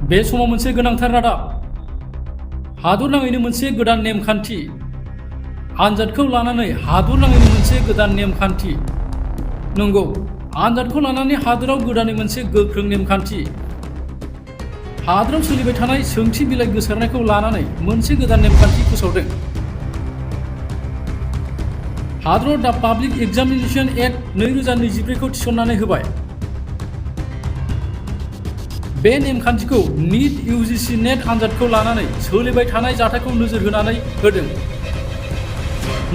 बे समाव मोनसे गोनांथार रादाब हादरनाङैनो मोनसे गोदान नेमखान्थि आनजादखौ लानानै हादरनाङैनो मोनसे गोदान नेमखान्थि नंगौ आनजादखौ लानानै हादराव गोदानै मोनसे गोख्रों नेमखान्थि हादराव सोलिबाय थानाय सोंथि बिलाइ गोसारनायखौ लानानै मोनसे गोदान नेमखान्थि फोसावदों हादराव दा पाब्लिक एग्जामिनेशन एक्ट 2024 खौ थिसननानै होबाय बे नेमखान्थिखौ नीट यूजीसी नेट आनजादखौ लानानै सोलिबाय थानाय जाथायखौ नोजोर होनानै होदों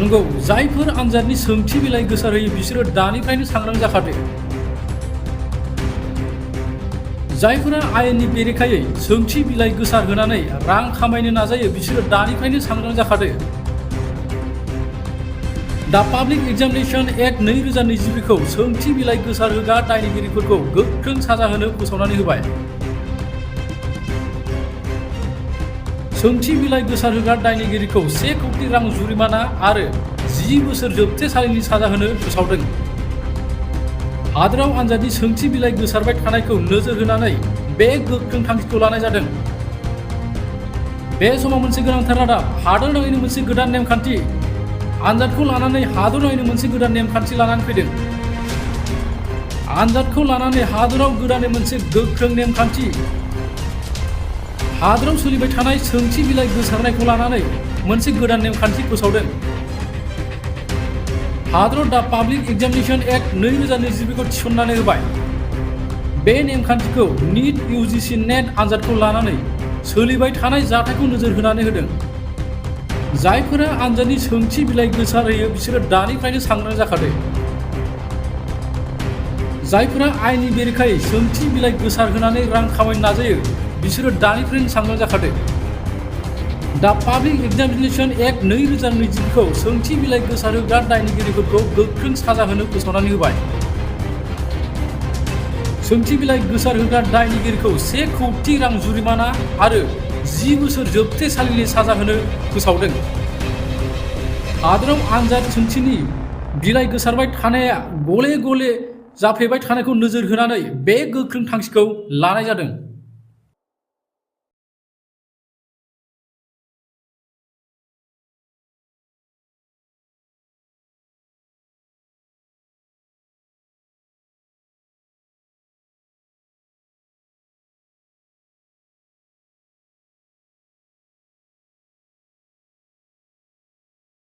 नंगौ जायफोर आनजादनि सोंथि बिलाइ गोसारहोयो बिसोरो दानिफ्रायनो सांग्रां जाखादों जायफोरा आयेननि बेरेखायै सोंथि बिलाइ गोसारहोनानै रां खामायनो नाजायो बिसोरो दानिफ्रायनो सांग्रां जाखादों दा पाब्लिक एग्जामिनेशन एक्ट 2024 खौ सोंथि बिलाइ गोसारहोग्रा दायनिगिरिफोरखौ गोख्रों साजा होनो फोसावनानै होबाय सोंथि बिलाइ गोसारहोग्रा दायनिगिरिखौ 1 कौटि रां जुरिमाना आरो 10 बोसोर जोबथेसालिनि साजा होनो फोसावदों हादराव आनजादनि सोंथि बिलाइ गोसारबाय थानायखौ नोजोर होनानै बे गोख्रों थांखिखौ लानाय जादों बे समाव मोनसे गोनांथार रादाब हादरनाङैनो मोनसे गोदान नेमखान्थि आनजादखौ लानानै हादरनाङैनो मोनसे गोदान नेमखान्थि लानानै फैदों आनजादखौ लानानै हादराव गोदानै मोनसे गोख्रों नेमखान्थि हादराव सोलिबाय थानाय सोंथि बिलाइ गोसारनायखौ लानानै मोनसे गोदान नेमखान्थि फोसावदों हादराव दा पाब्लिक एग्जामिनेशन एक्ट 2024 खौ थिसननानै होबाय बे नेमखान्थिखौ नीट यूजीसी नेट आनजादखौ लानानै सोलिबाय थानाय जाथायखौ नोजोर होनानै होदों जायफोरा आनजादनि सोंथि बिलाइ गोसारहोयो बिसोरो दानिफ्रायनो सांग्रां जाखादों जायफोरा आयेननि बेरेखायै सोंथि बिलाइ गोसारहोनानै रां खामायनो नाजायो बिसोरो दानिफ्रायनो सांग्रां जाखादों दा पाब्लिक एग्जामिनेशन एक्ट 2024 खौ सोंथि बिलाइ गोसारहोग्रा दायनिगिरिफोरखौ गोख्रों साजा होनो फोसावनानै होबाय सोंथि बिलाइ गोसारहोग्रा दायनिगिरिखौ 1 कौटि रां जुरिमाना आरो 10 बोसोर जोबथेसालिनि साजा होनो फोसावदों हादराव आनजाद सोंथिनि बिलाइ गोसारबाय थानाया गले गले जाफ्लेबाय थानायखौ नोजोर होनानै बे गोख्रों थांखिखौ लानाय जादों।